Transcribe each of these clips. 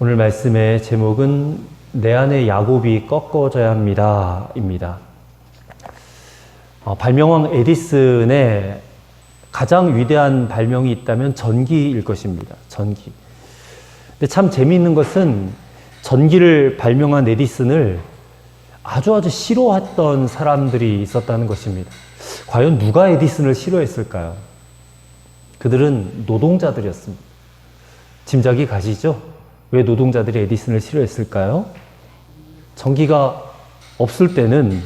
오늘 말씀의 제목은 내 안에 야곱이 꺾어져야 합니다 입니다. 발명왕 에디슨의 가장 위대한 발명이 있다면 전기일 것입니다. 전기. 근데 참 재미있는 것은 전기를 발명한 에디슨을 아주 싫어했던 사람들이 있었다는 것입니다. 과연 누가 에디슨을 싫어했을까요? 그들은 노동자들이었습니다. 짐작이 가시죠? 왜 노동자들이 에디슨을 싫어했을까요? 전기가 없을 때는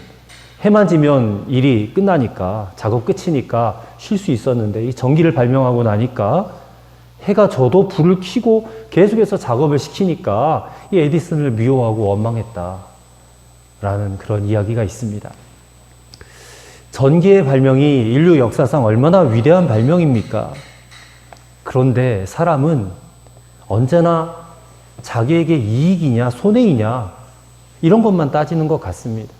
해만 지면 일이 끝나니까, 작업 끝이니까 쉴 수 있었는데, 이 전기를 발명하고 나니까 해가 져도 불을 켜고 계속해서 작업을 시키니까 이 에디슨을 미워하고 원망했다 라는 그런 이야기가 있습니다. 전기의 발명이 인류 역사상 얼마나 위대한 발명입니까? 그런데 사람은 언제나 자기에게 이익이냐 손해이냐 이런 것만 따지는 것 같습니다.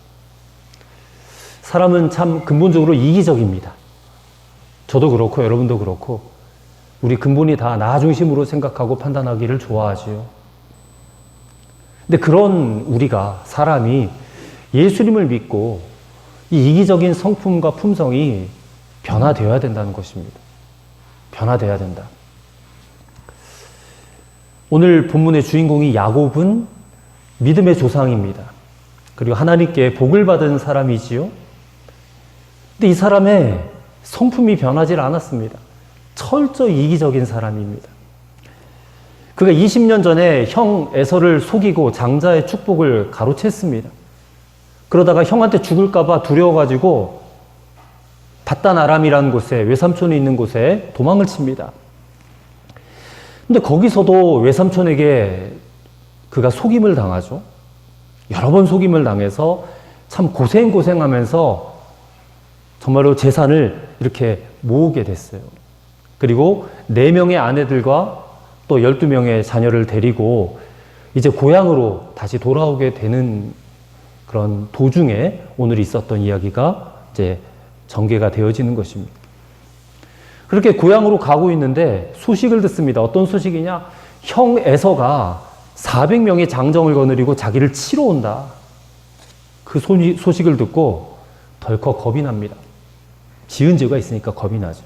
사람은 참 근본적으로 이기적입니다. 저도 그렇고 여러분도 그렇고 우리 근본이 다 나 중심으로 생각하고 판단하기를 좋아하지요. 근데 그런 우리가, 사람이 예수님을 믿고 이 이기적인 성품과 품성이 변화되어야 된다는 것입니다. 변화되어야 된다. 오늘 본문의 주인공이 야곱은 믿음의 조상입니다. 그리고 하나님께 복을 받은 사람이지요. 근데 이 사람의 성품이 변하지 않았습니다. 철저히 이기적인 사람입니다. 그가 20년 전에 형 에서를 속이고 장자의 축복을 가로챘습니다. 그러다가 형한테 죽을까봐 두려워가지고 바단 아람이라는 곳에, 외삼촌이 있는 곳에 도망을 칩니다. 근데 거기서도 외삼촌에게 그가 속임을 당하죠. 여러 번 속임을 당해서 참 고생하면서 정말로 재산을 이렇게 모으게 됐어요. 그리고 4명의 아내들과 또 12명의 자녀를 데리고 이제 고향으로 다시 돌아오게 되는 그런 도중에 오늘 있었던 이야기가 이제 전개가 되어지는 것입니다. 그렇게 고향으로 가고 있는데 소식을 듣습니다. 어떤 소식이냐? 형 에서가 400명의 장정을 거느리고 자기를 치러 온다. 그 소식을 듣고 덜컥 겁이 납니다. 지은 죄가 있으니까 겁이 나죠.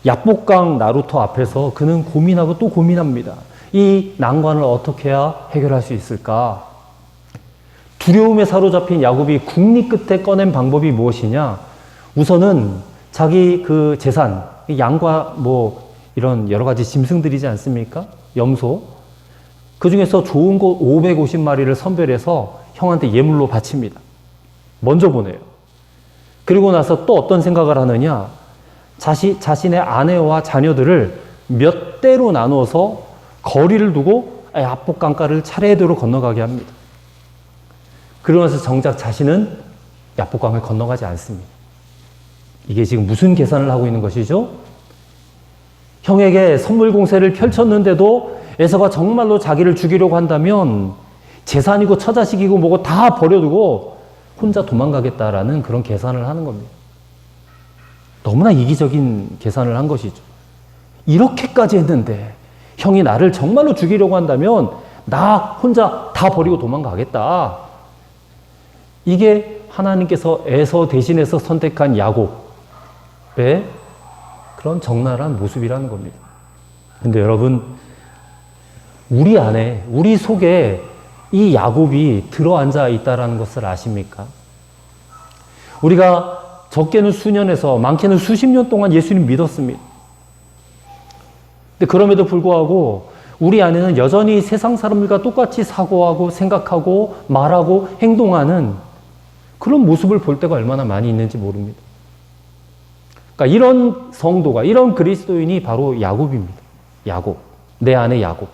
약복강 나루터 앞에서 그는 고민하고 또 고민합니다. 이 난관을 어떻게 해야 해결할 수 있을까? 두려움에 사로잡힌 야곱이 궁리 끝에 꺼낸 방법이 무엇이냐? 우선은 자기 그 재산, 양과 뭐 이런 여러 가지 짐승들이지 않습니까? 염소. 그 중에서 좋은 거 550마리를 선별해서 형한테 예물로 바칩니다. 먼저 보내요. 그리고 나서 또 어떤 생각을 하느냐? 자신의 아내와 자녀들을 몇 대로 나누어서 거리를 두고 야복강가를 차례대로 건너가게 합니다. 그러면서 정작 자신은 야복강을 건너가지 않습니다. 이게 지금 무슨 계산을 하고 있는 것이죠? 형에게 선물 공세를 펼쳤는데도 에서가 정말로 자기를 죽이려고 한다면 재산이고 처자식이고 뭐고 다 버려두고 혼자 도망가겠다라는 그런 계산을 하는 겁니다. 너무나 이기적인 계산을 한 것이죠. 이렇게까지 했는데 형이 나를 정말로 죽이려고 한다면 나 혼자 다 버리고 도망가겠다. 이게 하나님께서 에서 대신해서 선택한 야곱의 그런 적나라한 모습이라는 겁니다. 근데 여러분, 우리 안에, 우리 속에 이 야곱이 들어앉아 있다는 것을 아십니까? 우리가 적게는 수년에서 많게는 수십 년 동안 예수님 믿었습니다. 근데 그럼에도 불구하고 우리 안에는 여전히 세상 사람들과 똑같이 사고하고 생각하고 말하고 행동하는 그런 모습을 볼 때가 얼마나 많이 있는지 모릅니다. 그러니까 이런 성도가, 이런 그리스도인이 바로 야곱입니다. 야곱. 내 안에 야곱.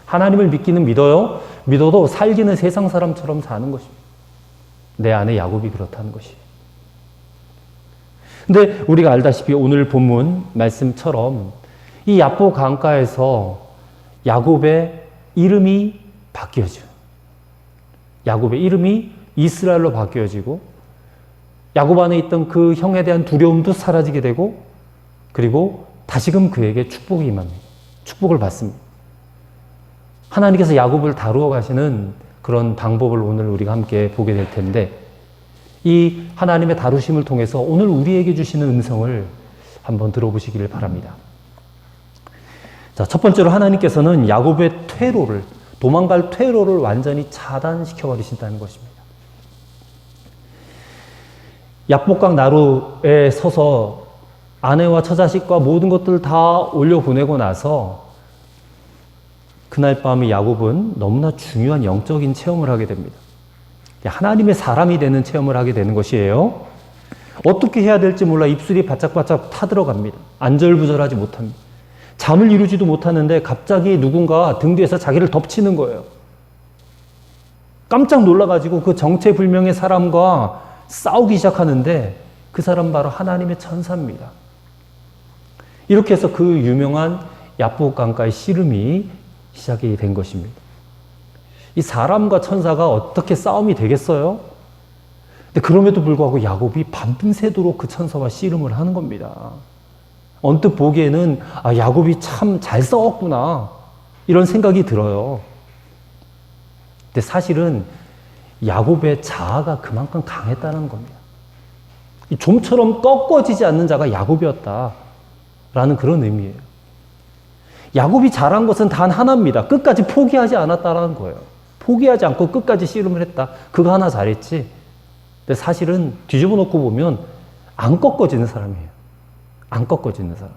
하나님을 믿기는 믿어요. 믿어도 살기는 세상 사람처럼 사는 것입니다. 내 안에 야곱이 그렇다는 것이에요. 근데 우리가 알다시피 오늘 본문 말씀처럼 이 야복 강가에서 야곱의 이름이 바뀌어져요. 야곱의 이름이 이스라엘로 바뀌어지고 야곱 안에 있던 그 형에 대한 두려움도 사라지게 되고 그리고 다시금 그에게 축복이 임합니다. 축복을 받습니다. 하나님께서 야곱을 다루어 가시는 그런 방법을 오늘 우리가 함께 보게 될 텐데, 이 하나님의 다루심을 통해서 오늘 우리에게 주시는 음성을 한번 들어보시기를 바랍니다. 자, 첫 번째로 하나님께서는 야곱의 퇴로를, 도망갈 퇴로를 완전히 차단시켜 버리신다는 것입니다. 약복강 나루에 서서 아내와 처자식과 모든 것들을 다 올려보내고 나서 그날 밤에 야곱은 너무나 중요한 영적인 체험을 하게 됩니다. 하나님의 사람이 되는 체험을 하게 되는 것이에요. 어떻게 해야 될지 몰라 입술이 바짝바짝 타들어갑니다. 안절부절하지 못합니다. 잠을 이루지도 못하는데 갑자기 누군가 등 뒤에서 자기를 덮치는 거예요. 깜짝 놀라가지고 그 정체불명의 사람과 싸우기 시작하는데 그 사람 바로 하나님의 천사입니다. 이렇게 해서 그 유명한 야복 강가의 씨름이 시작이 된 것입니다. 이 사람과 천사가 어떻게 싸움이 되겠어요? 근데 그럼에도 불구하고 야곱이 밤새도록 그 천사와 씨름을 하는 겁니다. 언뜻 보기에는 야곱이 참 잘 싸웠구나 이런 생각이 들어요. 근데 사실은 야곱의 자아가 그만큼 강했다는 겁니다. 이 좀처럼 꺾어지지 않는 자가 야곱이었다라는 그런 의미예요. 야곱이 잘한 것은 단 하나입니다. 끝까지 포기하지 않았다라는 거예요. 포기하지 않고 끝까지 씨름을 했다. 그거 하나 잘했지. 근데 사실은 뒤집어 놓고 보면 안 꺾어지는 사람이에요. 안 꺾어지는 사람.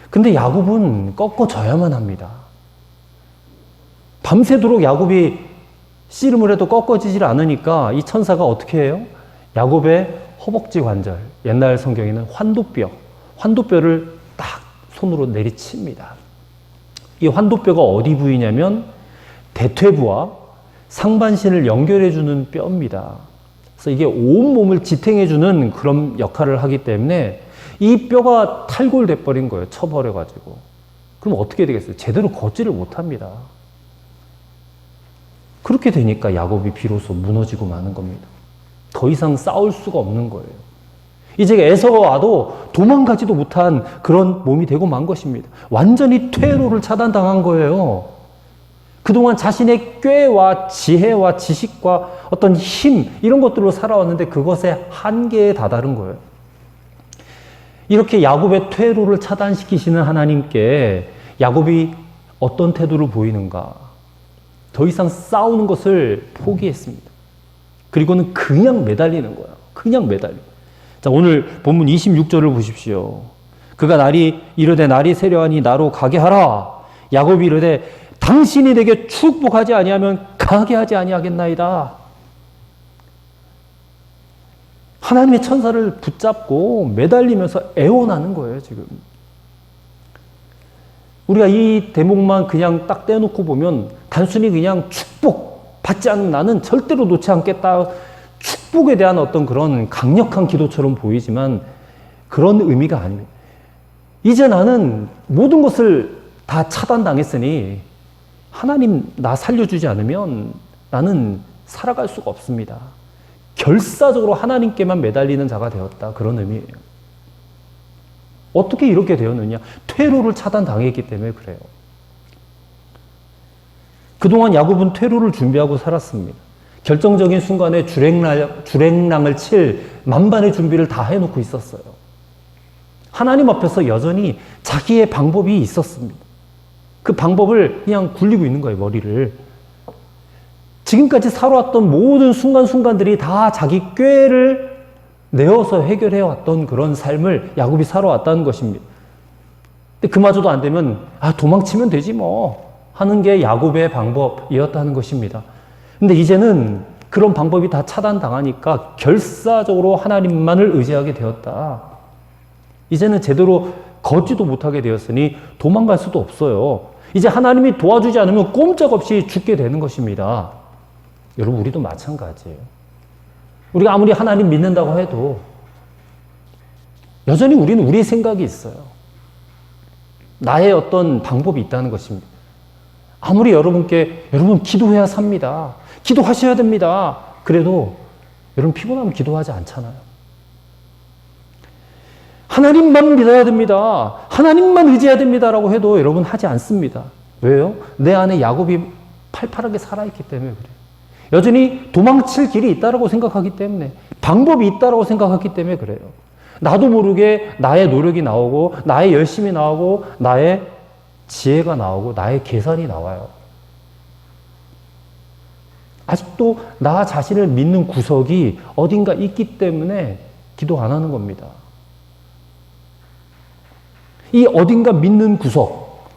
근데 야곱은 꺾어져야만 합니다. 밤새도록 야곱이 씨름을 해도 꺾어지질 않으니까 이 천사가 어떻게 해요? 야곱의 허벅지 관절, 옛날 성경에는 환도뼈를 딱 손으로 내리칩니다. 이 환도뼈가 어디 부위냐면 대퇴부와 상반신을 연결해주는 뼈입니다. 그래서 이게 온몸을 지탱해주는 그런 역할을 하기 때문에 이 뼈가 탈골돼 버린 거예요. 쳐버려가지고. 그럼 어떻게 되겠어요? 제대로 걷지를 못합니다. 그렇게 되니까 야곱이 비로소 무너지고 마는 겁니다. 더 이상 싸울 수가 없는 거예요. 이제 에서가 와도 도망가지도 못한 그런 몸이 되고 만 것입니다. 완전히 퇴로를 차단당한 거예요. 그동안 자신의 꾀와 지혜와 지식과 어떤 힘 이런 것들로 살아왔는데 그것의 한계에 다다른 거예요. 이렇게 야곱의 퇴로를 차단시키시는 하나님께 야곱이 어떤 태도를 보이는가? 더 이상 싸우는 것을 포기했습니다. 그리고는 그냥 매달리는 거예요. 그냥 매달리고. 자, 오늘 본문 26절을 보십시오. 그가 이르되 날이 세려하니 나로 가게 하라. 야곱이 이르되 당신이 내게 축복하지 아니하면 가게 하지 아니하겠나이다. 하나님의 천사를 붙잡고 매달리면서 애원하는 거예요, 지금. 우리가 이 대목만 그냥 딱 떼놓고 보면 단순히 그냥 축복 받지 않으면 나는 절대로 놓지 않겠다. 축복에 대한 어떤 그런 강력한 기도처럼 보이지만 그런 의미가 아닙니다. 이제 나는 모든 것을 다 차단당했으니 하나님 나 살려주지 않으면 나는 살아갈 수가 없습니다. 결사적으로 하나님께만 매달리는 자가 되었다. 그런 의미예요. 어떻게 이렇게 되었느냐? 퇴로를 차단당했기 때문에 그래요. 그동안 야곱은 퇴로를 준비하고 살았습니다. 결정적인 순간에 주랭랑을 칠 만반의 준비를 다 해놓고 있었어요. 하나님 앞에서 여전히 자기의 방법이 있었습니다. 그 방법을 그냥 굴리고 있는 거예요, 머리를. 지금까지 살아왔던 모든 순간순간들이 다 자기 꾀를 내어서 해결해왔던 그런 삶을 야곱이 살아왔다는 것입니다. 근데 그마저도 안 되면 도망치면 되지 뭐 하는 게 야곱의 방법이었다는 것입니다. 근데 이제는 그런 방법이 다 차단당하니까 결사적으로 하나님만을 의지하게 되었다. 이제는 제대로 걷지도 못하게 되었으니 도망갈 수도 없어요. 이제 하나님이 도와주지 않으면 꼼짝없이 죽게 되는 것입니다. 여러분, 우리도 마찬가지예요. 우리가 아무리 하나님 믿는다고 해도 여전히 우리는 우리의 생각이 있어요. 나의 어떤 방법이 있다는 것입니다. 아무리 여러분 기도해야 삽니다. 기도하셔야 됩니다. 그래도 여러분 피곤하면 기도하지 않잖아요. 하나님만 믿어야 됩니다. 하나님만 의지해야 됩니다라고 해도 여러분 하지 않습니다. 왜요? 내 안에 야곱이 팔팔하게 살아있기 때문에 그래요. 여전히 도망칠 길이 있다고 생각하기 때문에, 방법이 있다고 생각하기 때문에 그래요. 나도 모르게 나의 노력이 나오고, 나의 열심이 나오고, 나의 지혜가 나오고, 나의 계산이 나와요. 아직도 나 자신을 믿는 구석이 어딘가 있기 때문에 기도 안 하는 겁니다. 이 어딘가 믿는 구석,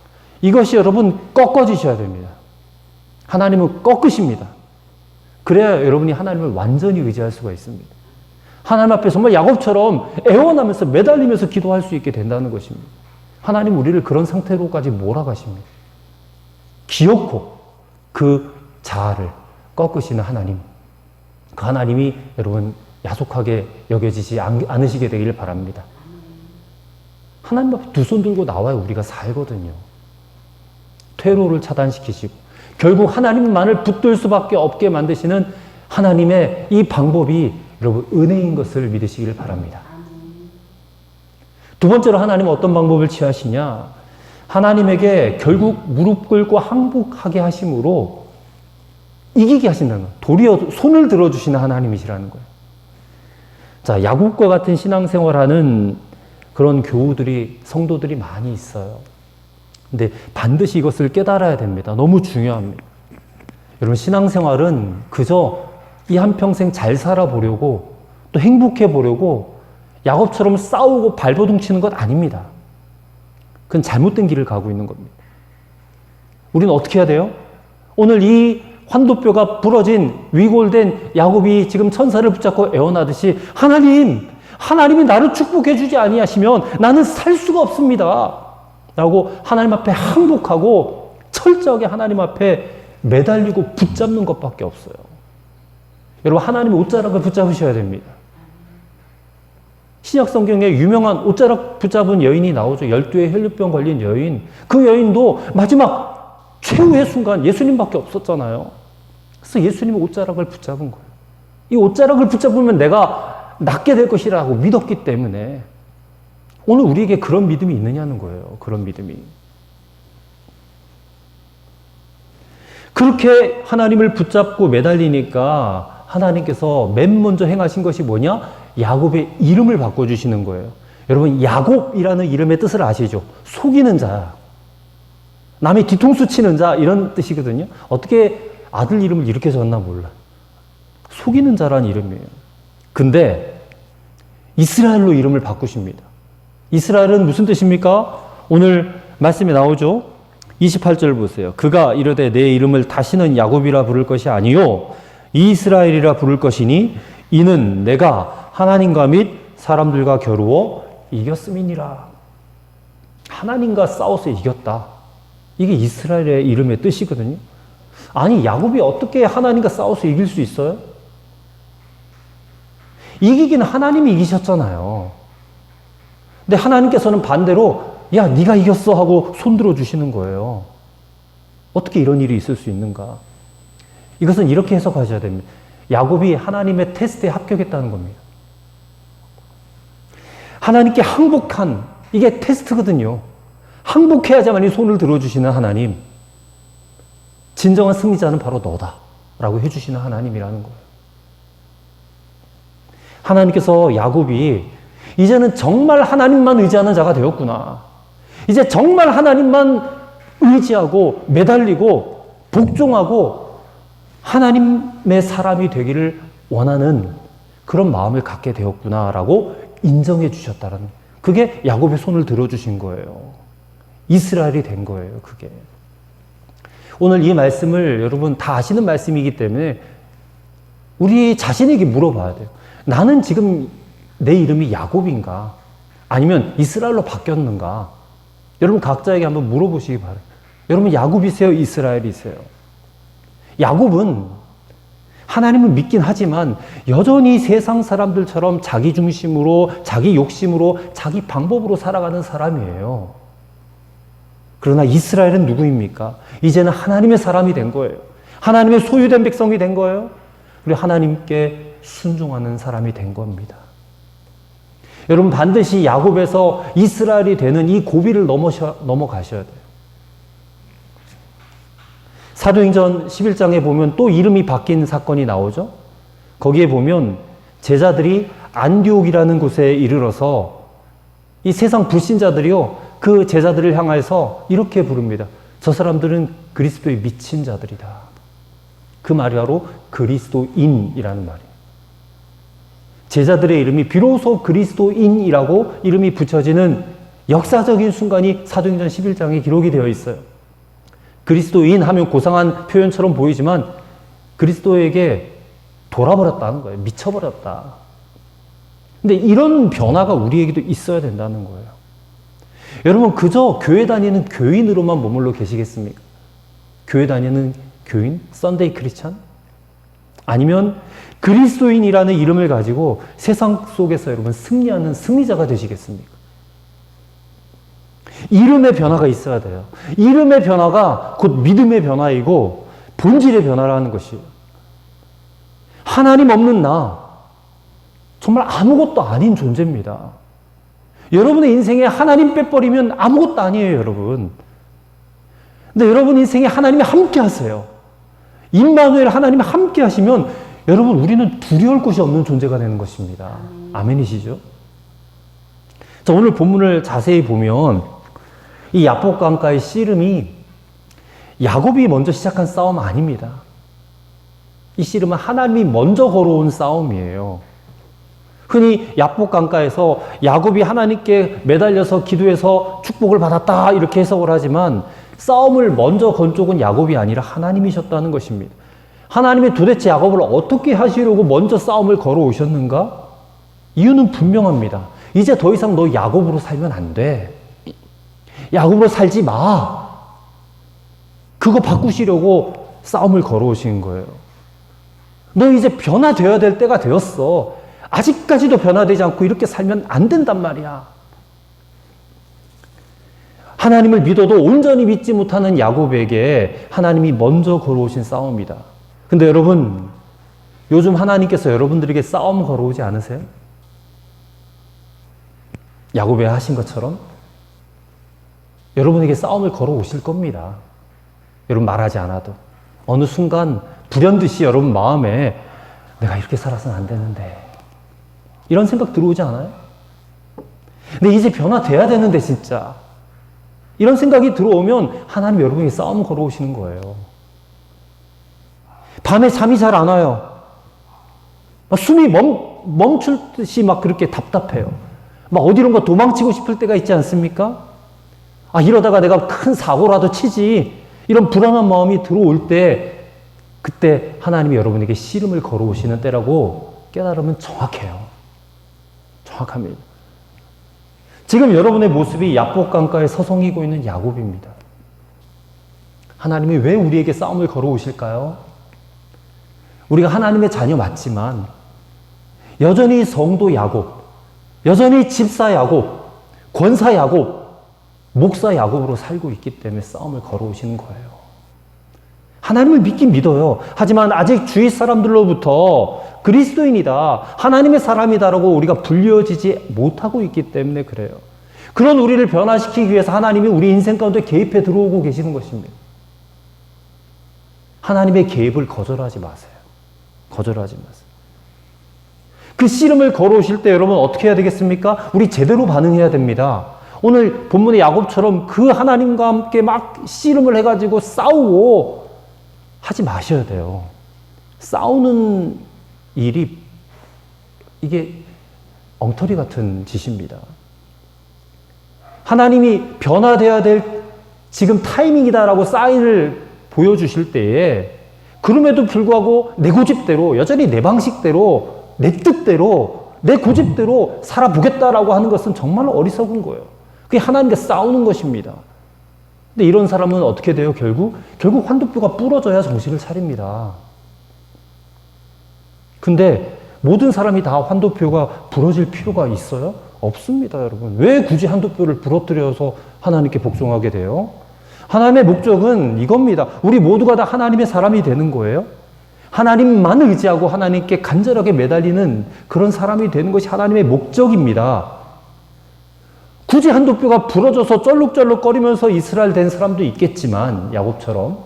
이것이 여러분 꺾어지셔야 됩니다. 하나님은 꺾으십니다. 그래야 여러분이 하나님을 완전히 의지할 수가 있습니다. 하나님 앞에 정말 야곱처럼 애원하면서 매달리면서 기도할 수 있게 된다는 것입니다. 하나님 우리를 그런 상태로까지 몰아가십니다. 기어코 그 자아를 꺾으시는 하나님, 그 하나님이 여러분 야속하게 여겨지지 않으시게 되기를 바랍니다. 하나님 앞에 두 손 들고 나와야 우리가 살거든요. 퇴로를 차단시키시고 결국 하나님만을 붙들 수밖에 없게 만드시는 하나님의 이 방법이 여러분 은혜인 것을 믿으시기를 바랍니다. 두 번째로 하나님은 어떤 방법을 취하시냐? 하나님에게 결국 무릎 꿇고 항복하게 하심으로 이기게 하신다는 거예요. 도리어 손을 들어주시는 하나님이시라는 거예요. 자, 야곱과 같은 신앙생활하는 그런 교우들이, 성도들이 많이 있어요. 근데 반드시 이것을 깨달아야 됩니다. 너무 중요합니다. 여러분, 신앙생활은 그저 이 한평생 잘 살아보려고 또 행복해 보려고 야곱처럼 싸우고 발버둥 치는 것 아닙니다. 그건 잘못된 길을 가고 있는 겁니다. 우리는 어떻게 해야 돼요? 오늘 이 환도뼈가 부러진 위골된 야곱이 지금 천사를 붙잡고 애원하듯이 하나님이 나를 축복해 주지 아니하시면 나는 살 수가 없습니다. 라고 하나님 앞에 항복하고 철저하게 하나님 앞에 매달리고 붙잡는 것밖에 없어요. 여러분, 하나님의 옷자락을 붙잡으셔야 됩니다. 신약 성경에 유명한 옷자락 붙잡은 여인이 나오죠. 12의 혈류병 걸린 여인. 그 여인도 마지막 최후의 순간 예수님밖에 없었잖아요. 그래서 예수님의 옷자락을 붙잡은 거예요. 이 옷자락을 붙잡으면 내가 낫게 될 것이라고 믿었기 때문에 오늘 우리에게 그런 믿음이 있느냐는 거예요. 그런 믿음이. 그렇게 하나님을 붙잡고 매달리니까 하나님께서 맨 먼저 행하신 것이 뭐냐? 야곱의 이름을 바꿔주시는 거예요. 여러분, 야곱이라는 이름의 뜻을 아시죠? 속이는 자, 남의 뒤통수 치는 자, 이런 뜻이거든요. 어떻게 아들 이름을 이렇게 졌나 몰라. 속이는 자라는 이름이에요. 근데 이스라엘로 이름을 바꾸십니다. 이스라엘은 무슨 뜻입니까? 오늘 말씀에 나오죠. 28절 보세요. 그가 이르되 내 이름을 다시는 야곱이라 부를 것이 아니요 이스라엘이라 부를 것이니 이는 내가 하나님과 및 사람들과 겨루어 이겼음이니라. 하나님과 싸워서 이겼다. 이게 이스라엘의 이름의 뜻이거든요. 아니, 야곱이 어떻게 하나님과 싸워서 이길 수 있어요? 이기기는 하나님이 이기셨잖아요. 근데 하나님께서는 반대로 야, 네가 이겼어 하고 손들어 주시는 거예요. 어떻게 이런 일이 있을 수 있는가? 이것은 이렇게 해석하셔야 됩니다. 야곱이 하나님의 테스트에 합격했다는 겁니다. 하나님께 항복한, 이게 테스트거든요. 항복해야지만 이 손을 들어주시는 하나님. 진정한 승리자는 바로 너다 라고 해주시는 하나님이라는 거예요. 하나님께서 야곱이 이제는 정말 하나님만 의지하는 자가 되었구나. 이제 정말 하나님만 의지하고 매달리고 복종하고 하나님의 사람이 되기를 원하는 그런 마음을 갖게 되었구나라고 인정해 주셨다는, 그게 야곱의 손을 들어주신 거예요. 이스라엘이 된 거예요, 그게. 오늘 이 말씀을 여러분 다 아시는 말씀이기 때문에 우리 자신에게 물어봐야 돼요. 나는 지금 내 이름이 야곱인가? 아니면 이스라엘로 바뀌었는가? 여러분 각자에게 한번 물어보시기 바랍니다. 여러분 야곱이세요? 이스라엘이세요? 야곱은 하나님을 믿긴 하지만 여전히 세상 사람들처럼 자기 중심으로, 자기 욕심으로, 자기 방법으로 살아가는 사람이에요. 그러나 이스라엘은 누구입니까? 이제는 하나님의 사람이 된 거예요. 하나님의 소유된 백성이 된 거예요. 그리고 하나님께 순종하는 사람이 된 겁니다. 여러분 반드시 야곱에서 이스라엘이 되는 이 고비를 넘어가셔야 돼요. 사도행전 11장에 보면 또 이름이 바뀐 사건이 나오죠. 거기에 보면 제자들이 안디옥이라는 곳에 이르러서 이 세상 불신자들이요, 그 제자들을 향해서 이렇게 부릅니다. 저 사람들은 그리스도에 미친 자들이다. 그 말이 바로 그리스도인이라는 말이에요. 제자들의 이름이 비로소 그리스도인이라고 이름이 붙여지는 역사적인 순간이 사도행전 11장에 기록이 되어 있어요. 그리스도인 하면 고상한 표현처럼 보이지만 그리스도에게 돌아버렸다는 거예요. 미쳐버렸다. 근데 이런 변화가 우리에게도 있어야 된다는 거예요. 여러분, 그저 교회 다니는 교인으로만 머물러 계시겠습니까? 교회 다니는 교인? 썬데이 크리스찬? 아니면 그리스도인이라는 이름을 가지고 세상 속에서 여러분 승리하는 승리자가 되시겠습니까? 이름의 변화가 있어야 돼요. 이름의 변화가 곧 믿음의 변화이고 본질의 변화라는 것이에요. 하나님 없는 나, 정말 아무것도 아닌 존재입니다. 여러분의 인생에 하나님 빼버리면 아무것도 아니에요, 여러분. 근데 여러분 인생에 하나님이 함께 하세요. 임마누엘 하나님이 함께 하시면 여러분 우리는 두려울 곳이 없는 존재가 되는 것입니다. 아멘이시죠? 자, 오늘 본문을 자세히 보면 이 야복 강가의 씨름이 야곱이 먼저 시작한 싸움 아닙니다. 이 씨름은 하나님이 먼저 걸어온 싸움이에요. 흔히 야복 강가에서 야곱이 하나님께 매달려서 기도해서 축복을 받았다 이렇게 해석을 하지만 싸움을 먼저 건 쪽은 야곱이 아니라 하나님이셨다는 것입니다. 하나님이 도대체 야곱을 어떻게 하시려고 먼저 싸움을 걸어오셨는가? 이유는 분명합니다. 이제 더 이상 너 야곱으로 살면 안 돼. 야곱으로 살지 마. 그거 바꾸시려고 싸움을 걸어오신 거예요. 너 이제 변화되어야 될 때가 되었어. 아직까지도 변화되지 않고 이렇게 살면 안 된단 말이야. 하나님을 믿어도 온전히 믿지 못하는 야곱에게 하나님이 먼저 걸어오신 싸움이다. 근데 여러분, 요즘 하나님께서 여러분들에게 싸움 걸어오지 않으세요? 야곱에 하신 것처럼? 여러분에게 싸움을 걸어오실 겁니다. 여러분 말하지 않아도. 어느 순간 불현듯이 여러분 마음에 내가 이렇게 살아서는 안 되는데 이런 생각 들어오지 않아요? 근데 이제 변화돼야 되는데 진짜 이런 생각이 들어오면 하나님 여러분에게 싸움 걸어오시는 거예요. 밤에 잠이 잘 안 와요. 막 숨이 멈출 듯이 막 그렇게 답답해요. 막 어디론가 도망치고 싶을 때가 있지 않습니까? 아, 이러다가 내가 큰 사고라도 치지. 이런 불안한 마음이 들어올 때, 그때 하나님이 여러분에게 씨름을 걸어오시는 때라고 깨달으면 정확해요. 정확합니다. 지금 여러분의 모습이 야복 강가에 서성이고 있는 야곱입니다. 하나님이 왜 우리에게 싸움을 걸어오실까요? 우리가 하나님의 자녀 맞지만 여전히 성도 야곱, 여전히 집사 야곱, 권사 야곱, 목사 야곱으로 살고 있기 때문에 싸움을 걸어오시는 거예요. 하나님을 믿긴 믿어요. 하지만 아직 주위 사람들로부터 그리스도인이다, 하나님의 사람이다라고 우리가 불려지지 못하고 있기 때문에 그래요. 그런 우리를 변화시키기 위해서 하나님이 우리 인생 가운데 개입해 들어오고 계시는 것입니다. 하나님의 개입을 거절하지 마세요. 거절하지 마세요. 그 씨름을 걸어오실 때 여러분 어떻게 해야 되겠습니까? 우리 제대로 반응해야 됩니다. 오늘 본문의 야곱처럼 그 하나님과 함께 막 씨름을 해가지고 싸우고 하지 마셔야 돼요. 싸우는 일이 이게 엉터리 같은 짓입니다. 하나님이 변화되어야 될 지금 타이밍이다라고 사인을 보여주실 때에 그럼에도 불구하고 내 고집대로 여전히 내 방식대로 내 뜻대로 내 고집대로 살아보겠다라고 하는 것은 정말 어리석은 거예요. 그게 하나님과 싸우는 것입니다. 근데 이런 사람은 어떻게 돼요? 결국 환도뼈가 부러져야 정신을 차립니다. 근데 모든 사람이 다 환도뼈가 부러질 필요가 있어요? 없습니다, 여러분. 왜 굳이 환도뼈를 부러뜨려서 하나님께 복종하게 돼요? 하나님의 목적은 이겁니다. 우리 모두가 다 하나님의 사람이 되는 거예요. 하나님만 의지하고 하나님께 간절하게 매달리는 그런 사람이 되는 것이 하나님의 목적입니다. 굳이 한도뼈가 부러져서 쩔룩쩔룩거리면서 이스라엘 된 사람도 있겠지만 야곱처럼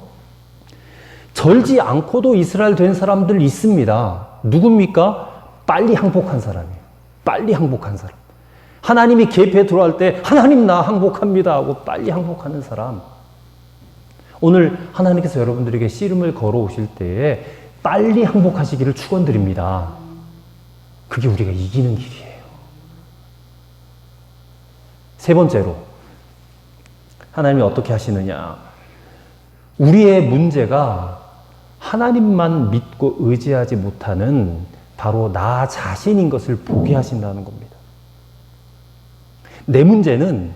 절지 않고도 이스라엘 된 사람들 있습니다. 누굽니까? 빨리 항복한 사람이에요. 빨리 항복한 사람. 하나님이 계획에 들어갈 때 하나님 나 항복합니다 하고 빨리 항복하는 사람. 오늘 하나님께서 여러분들에게 씨름을 걸어오실 때에 빨리 항복하시기를 축원드립니다. 그게 우리가 이기는 길이에요. 세 번째로 하나님이 어떻게 하시느냐. 우리의 문제가 하나님만 믿고 의지하지 못하는 바로 나 자신인 것을 보게 하신다는 겁니다. 내 문제는,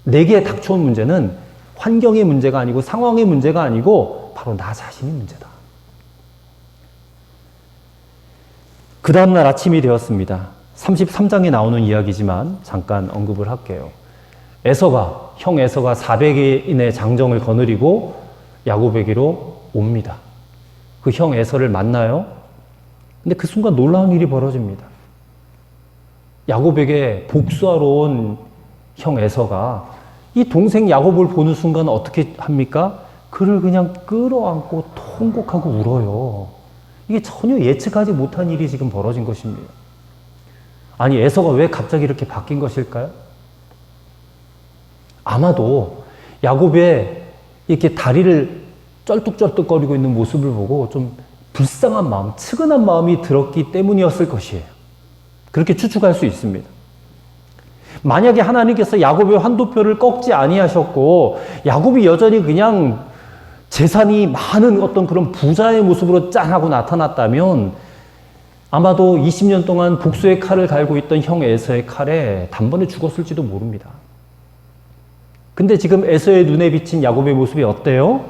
내게 닥쳐온 문제는 환경의 문제가 아니고 상황의 문제가 아니고 바로 나 자신의 문제다. 그 다음날 아침이 되었습니다. 33장에 나오는 이야기지만 잠깐 언급을 할게요. 형 에서가 400인의 장정을 거느리고 야곱에게로 옵니다. 그 형 에서를 만나요. 근데 그 순간 놀라운 일이 벌어집니다. 야곱에게 복수하러 온 형 에서가 이 동생 야곱을 보는 순간 어떻게 합니까? 그를 그냥 끌어안고 통곡하고 울어요. 이게 전혀 예측하지 못한 일이 지금 벌어진 것입니다. 아니, 에서가 왜 갑자기 이렇게 바뀐 것일까요? 아마도 야곱의 이렇게 다리를 쩔뚝쩔뚝거리고 있는 모습을 보고 좀 불쌍한 마음, 측은한 마음이 들었기 때문이었을 것이에요. 그렇게 추측할 수 있습니다. 만약에 하나님께서 야곱의 환도표를 꺾지 아니하셨고 야곱이 여전히 그냥 재산이 많은 어떤 그런 부자의 모습으로 짠하고 나타났다면 아마도 20년 동안 복수의 칼을 갈고 있던 형 에서의 칼에 단번에 죽었을지도 모릅니다. 근데 지금 에서의 눈에 비친 야곱의 모습이 어때요?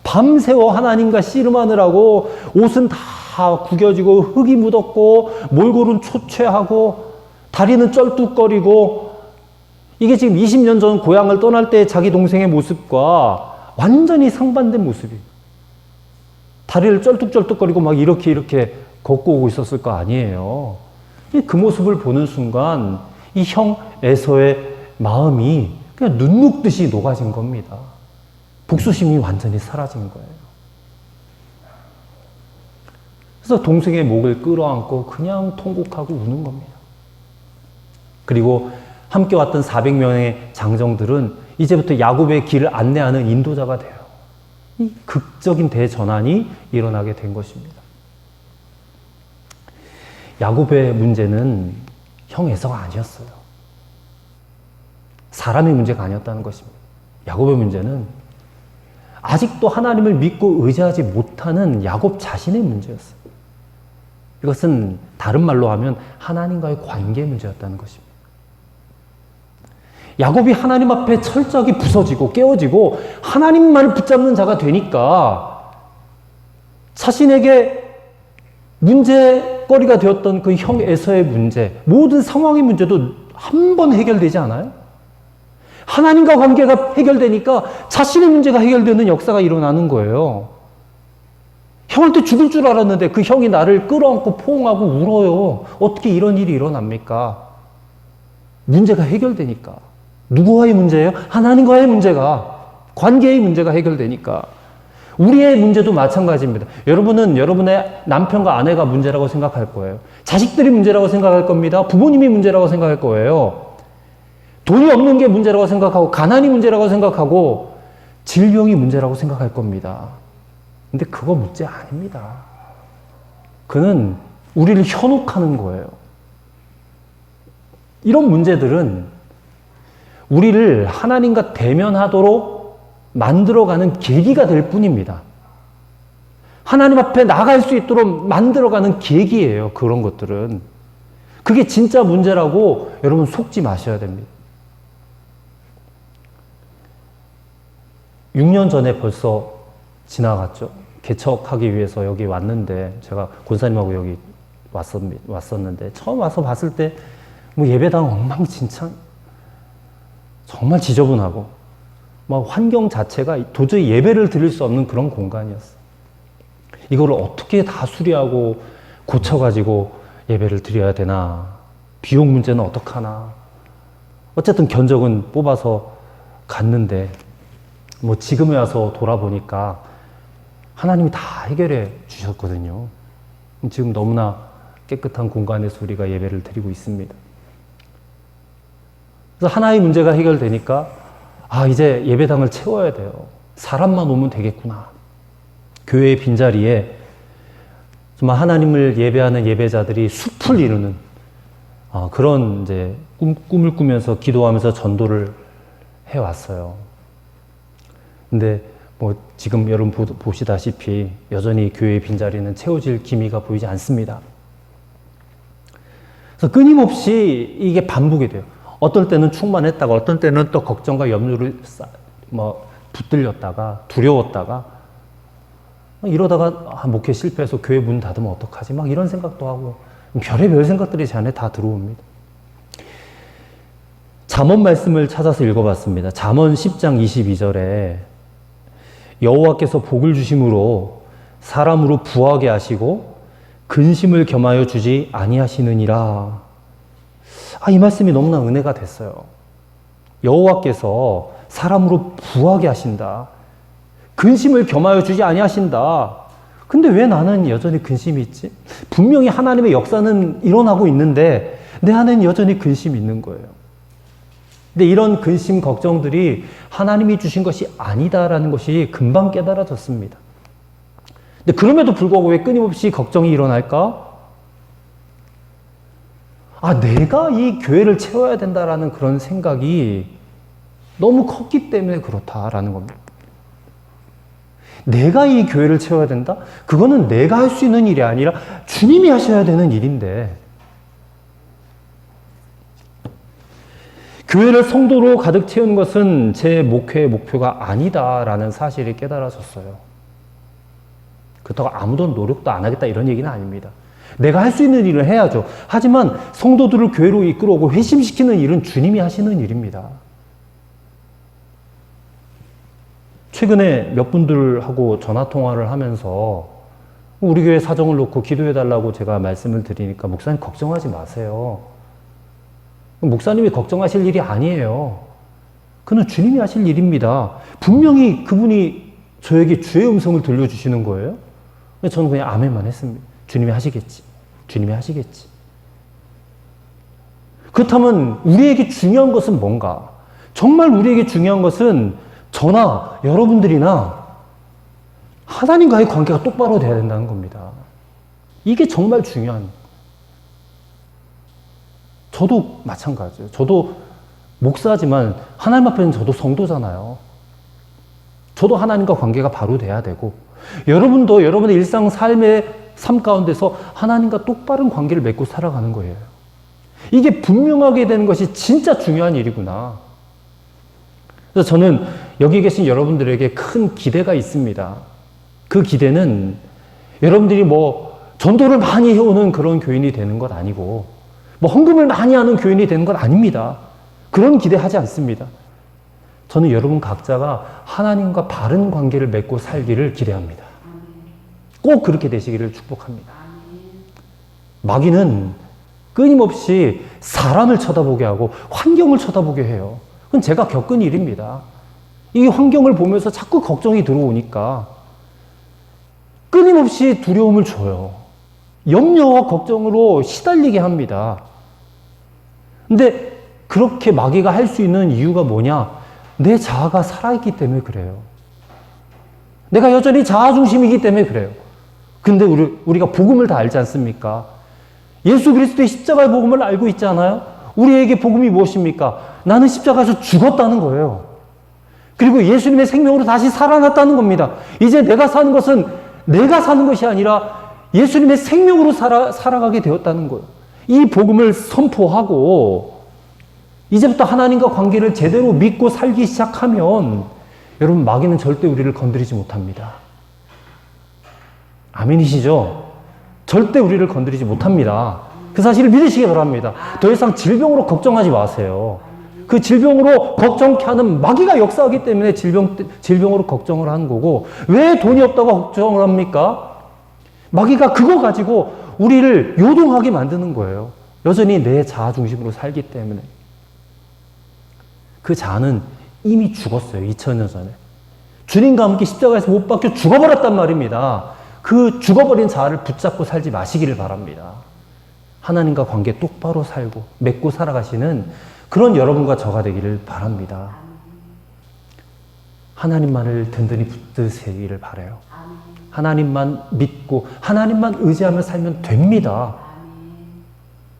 밤새워 하나님과 씨름하느라고 옷은 다 구겨지고 흙이 묻었고 몰골은 초췌하고 다리는 쩔뚝거리고 이게 지금 20년 전 고향을 떠날 때 자기 동생의 모습과 완전히 상반된 모습이에요. 다리를 쩔뚝쩔뚝거리고 막 이렇게 걷고 오고 있었을 거 아니에요. 그 모습을 보는 순간 이 형 에서의 마음이 그냥 눈 녹듯이 녹아진 겁니다. 복수심이 완전히 사라진 거예요. 그래서 동생의 목을 끌어안고 그냥 통곡하고 우는 겁니다. 그리고 함께 왔던 400명의 장정들은 이제부터 야곱의 길을 안내하는 인도자가 돼요. 이 극적인 대전환이 일어나게 된 것입니다. 야곱의 문제는 형 에서가 아니었어요. 사람의 문제가 아니었다는 것입니다. 야곱의 문제는 아직도 하나님을 믿고 의지하지 못하는 야곱 자신의 문제였어요. 이것은 다른 말로 하면 하나님과의 관계 문제였다는 것입니다. 야곱이 하나님 앞에 철저하게 부서지고 깨어지고 하나님만을 붙잡는 자가 되니까 자신에게 문제거리가 되었던 그 형 에서의 문제, 모든 상황의 문제도 한 번 해결되지 않아요? 하나님과 관계가 해결되니까 자신의 문제가 해결되는 역사가 일어나는 거예요. 형한테 죽을 줄 알았는데 그 형이 나를 끌어안고 포옹하고 울어요. 어떻게 이런 일이 일어납니까? 문제가 해결되니까. 누구와의 문제예요? 하나님과의 문제가, 관계의 문제가 해결되니까. 우리의 문제도 마찬가지입니다. 여러분은 여러분의 남편과 아내가 문제라고 생각할 거예요. 자식들이 문제라고 생각할 겁니다. 부모님이 문제라고 생각할 거예요. 돈이 없는 게 문제라고 생각하고, 가난이 문제라고 생각하고, 질병이 문제라고 생각할 겁니다. 근데 그거 문제 아닙니다. 그는 우리를 현혹하는 거예요. 이런 문제들은 우리를 하나님과 대면하도록 만들어가는 계기가 될 뿐입니다. 하나님 앞에 나갈 수 있도록 만들어가는 계기예요. 그런 것들은. 그게 진짜 문제라고 여러분 속지 마셔야 됩니다. 6년 전에 벌써 지나갔죠. 개척하기 위해서 여기 왔는데 제가 권사님하고 여기 왔었는데 처음 와서 봤을 때 뭐 예배당 엉망진창, 정말 지저분하고 막 환경 자체가 도저히 예배를 드릴 수 없는 그런 공간이었어요. 이거를 어떻게 다 수리하고 고쳐가지고 예배를 드려야 되나, 비용 문제는 어떡하나. 어쨌든 견적은 뽑아서 갔는데 뭐 지금에 와서 돌아보니까 하나님이 다 해결해 주셨거든요. 지금 너무나 깨끗한 공간에서 우리가 예배를 드리고 있습니다. 그래서 하나의 문제가 해결되니까 이제 예배당을 채워야 돼요. 사람만 오면 되겠구나. 교회의 빈자리에 정말 하나님을 예배하는 예배자들이 숲을 이루는 그런 이제 꿈을 꾸면서 기도하면서 전도를 해왔어요. 근데 지금 여러분 보시다시피 여전히 교회의 빈자리는 채워질 기미가 보이지 않습니다. 그래서 끊임없이 이게 반복이 돼요. 어떨 때는 충만했다가 어떨 때는 또 걱정과 염려를 붙들렸다가 두려웠다가 이러다가 목회 실패해서 교회 문 닫으면 어떡하지? 이런 생각도 하고 별의별 생각들이 제 안에 다 들어옵니다. 잠언 말씀을 찾아서 읽어봤습니다. 잠언 10장 22절에 여호와께서 복을 주심으로 사람으로 부하게 하시고 근심을 겸하여 주지 아니하시느니라. 이 말씀이 너무나 은혜가 됐어요. 여호와께서 사람으로 부하게 하신다. 근심을 겸하여 주지 아니하신다. 근데 왜 나는 여전히 근심이 있지? 분명히 하나님의 역사는 일어나고 있는데 내 안에는 여전히 근심이 있는 거예요. 근데 이런 근심, 걱정들이 하나님이 주신 것이 아니다라는 것이 금방 깨달아졌습니다. 근데 그럼에도 불구하고 왜 끊임없이 걱정이 일어날까? 내가 이 교회를 채워야 된다라는 그런 생각이 너무 컸기 때문에 그렇다라는 겁니다. 내가 이 교회를 채워야 된다? 그거는 내가 할 수 있는 일이 아니라 주님이 하셔야 되는 일인데, 교회를 성도로 가득 채우는 것은 제 목회의 목표가 아니다라는 사실이 깨달아졌어요. 그렇다고 아무도 노력도 안 하겠다 이런 얘기는 아닙니다. 내가 할 수 있는 일을 해야죠. 하지만 성도들을 교회로 이끌어오고 회심시키는 일은 주님이 하시는 일입니다. 최근에 몇 분들하고 전화통화를 하면서 우리 교회 사정을 놓고 기도해달라고 제가 말씀을 드리니까 목사님 걱정하지 마세요. 목사님이 걱정하실 일이 아니에요. 그는 주님이 하실 일입니다. 분명히 그분이 저에게 주의 음성을 들려주시는 거예요. 저는 그냥 아멘만 했습니다. 주님이 하시겠지. 주님이 하시겠지. 그렇다면 우리에게 중요한 것은 뭔가? 정말 우리에게 중요한 것은 저나 여러분들이나 하나님과의 관계가 똑바로 돼야 된다는 겁니다. 이게 정말 중요한. 저도 마찬가지예요. 저도 목사지만 하나님 앞에는 저도 성도잖아요. 저도 하나님과 관계가 바로 돼야 되고, 여러분도 여러분의 일상 삶의 삶 가운데서 하나님과 똑바른 관계를 맺고 살아가는 거예요. 이게 분명하게 되는 것이 진짜 중요한 일이구나. 그래서 저는 여기 계신 여러분들에게 큰 기대가 있습니다. 그 기대는 여러분들이 전도를 많이 해오는 그런 교인이 되는 것 아니고, 헌금을 많이 하는 교인이 되는 건 아닙니다. 그런 기대하지 않습니다. 저는 여러분 각자가 하나님과 바른 관계를 맺고 살기를 기대합니다. 꼭 그렇게 되시기를 축복합니다. 마귀는 끊임없이 사람을 쳐다보게 하고 환경을 쳐다보게 해요. 그건 제가 겪은 일입니다. 이 환경을 보면서 자꾸 걱정이 들어오니까 끊임없이 두려움을 줘요. 염려와 걱정으로 시달리게 합니다. 근데 그렇게 마귀가 할 수 있는 이유가 뭐냐? 내 자아가 살아있기 때문에 그래요. 내가 여전히 자아중심이기 때문에 그래요. 근데 우리가 복음을 다 알지 않습니까? 예수 그리스도의 십자가의 복음을 알고 있잖아요. 우리에게 복음이 무엇입니까? 나는 십자가에서 죽었다는 거예요. 그리고 예수님의 생명으로 다시 살아났다는 겁니다. 이제 내가 사는 것은 내가 사는 것이 아니라 예수님의 생명으로 살아가게 되었다는 거예요. 이 복음을 선포하고 이제부터 하나님과 관계를 제대로 믿고 살기 시작하면 여러분, 마귀는 절대 우리를 건드리지 못합니다. 아멘이시죠? 절대 우리를 건드리지 못합니다. 그 사실을 믿으시기 바랍니다. 더 이상 질병으로 걱정하지 마세요. 그 질병으로 걱정케 하는 마귀가 역사하기 때문에 질병으로 걱정을 하는 거고, 왜 돈이 없다고 걱정을 합니까? 마귀가 그거 가지고 우리를 요동하게 만드는 거예요. 여전히 내 자아 중심으로 살기 때문에. 그 자아는 이미 죽었어요. 2000년 전에. 주님과 함께 십자가에서 못 박혀 죽어버렸단 말입니다. 그 죽어버린 자아를 붙잡고 살지 마시기를 바랍니다. 하나님과 관계 똑바로 살고 맺고 살아가시는 그런 여러분과 저가 되기를 바랍니다. 하나님만을 든든히 붙드시기를 바라요. 하나님만 믿고 하나님만 의지하며 살면 됩니다.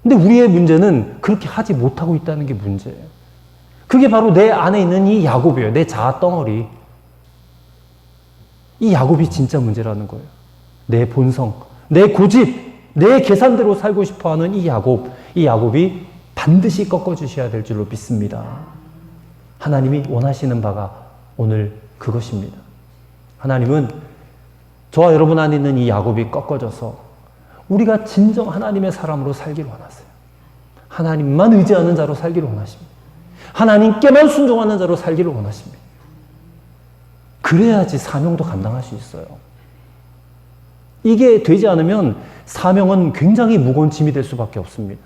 근데 우리의 문제는 그렇게 하지 못하고 있다는 게 문제예요. 그게 바로 내 안에 있는 이 야곱이에요. 내 자아 덩어리. 이 야곱이 진짜 문제라는 거예요. 내 본성, 내 고집, 내 계산대로 살고 싶어하는 이 야곱이 반드시 꺾어주셔야 될 줄로 믿습니다. 하나님이 원하시는 바가 오늘 그것입니다. 하나님은 저와 여러분 안에 있는 이 야곱이 꺾어져서 우리가 진정 하나님의 사람으로 살기를 원하세요. 하나님만 의지하는 자로 살기를 원하십니다. 하나님께만 순종하는 자로 살기를 원하십니다. 그래야지 사명도 감당할 수 있어요. 이게 되지 않으면 사명은 굉장히 무거운 짐이 될 수밖에 없습니다.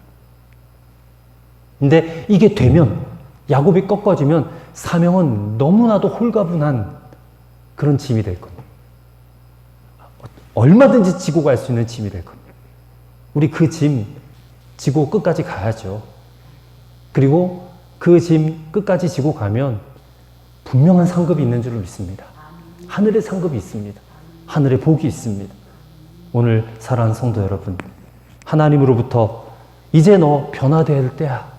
근데 이게 되면, 야곱이 꺾어지면 사명은 너무나도 홀가분한 그런 짐이 될 겁니다. 얼마든지 지고 갈 수 있는 짐이 될 겁니다. 우리 그 짐 지고 끝까지 가야죠. 그리고 그 짐 끝까지 지고 가면 분명한 상급이 있는 줄로 믿습니다. 하늘의 상급이 있습니다. 하늘의 복이 있습니다. 오늘 사랑하는 성도 여러분, 하나님으로부터 이제 너 변화될 때야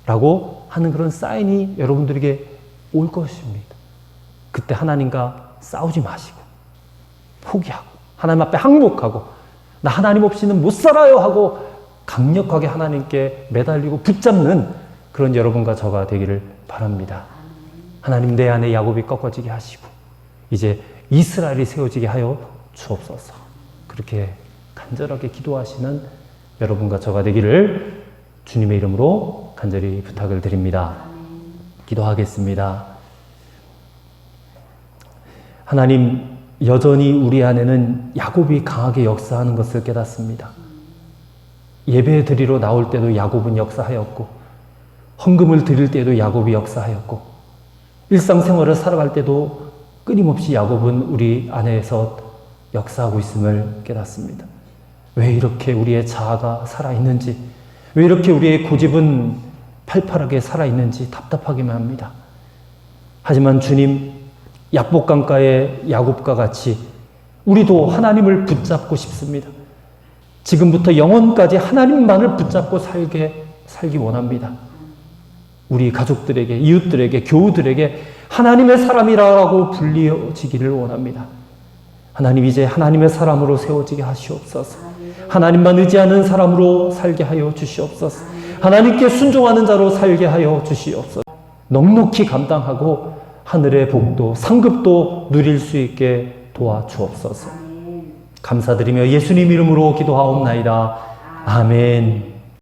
라고 하는 그런 사인이 여러분들에게 올 것입니다. 그때 하나님과 싸우지 마시고 포기하고 하나님 앞에 항복하고 나 하나님 없이는 못 살아요 하고 강력하게 하나님께 매달리고 붙잡는 그런 여러분과 저가 되기를 바랍니다. 하나님 내 안에 야곱이 꺾어지게 하시고 이제 이스라엘이 세워지게 하여 주옵소서. 그렇게 간절하게 기도하시는 여러분과 저가 되기를 주님의 이름으로 간절히 부탁을 드립니다. 기도하겠습니다. 하나님, 여전히 우리 안에는 야곱이 강하게 역사하는 것을 깨닫습니다. 예배 드리러 나올 때도 야곱은 역사하였고, 헌금을 드릴 때도 야곱이 역사하였고, 일상생활을 살아갈 때도 끊임없이 야곱은 우리 안에서 역사하고 있음을 깨닫습니다. 왜 이렇게 우리의 자아가 살아있는지, 왜 이렇게 우리의 고집은 팔팔하게 살아있는지 답답하기만 합니다. 하지만 주님, 약복강가의 야곱과 같이 우리도 하나님을 붙잡고 싶습니다. 지금부터 영원까지 하나님만을 붙잡고 살기 원합니다. 우리 가족들에게, 이웃들에게, 교우들에게 하나님의 사람이라고 불리어지기를 원합니다. 하나님, 이제 하나님의 사람으로 세워지게 하시옵소서. 하나님만 의지하는 사람으로 살게 하여 주시옵소서. 하나님께 순종하는 자로 살게 하여 주시옵소서. 넉넉히 감당하고 하늘의 복도, 상급도 누릴 수 있게 도와주옵소서. 감사드리며 예수님 이름으로 기도하옵나이다. 아멘.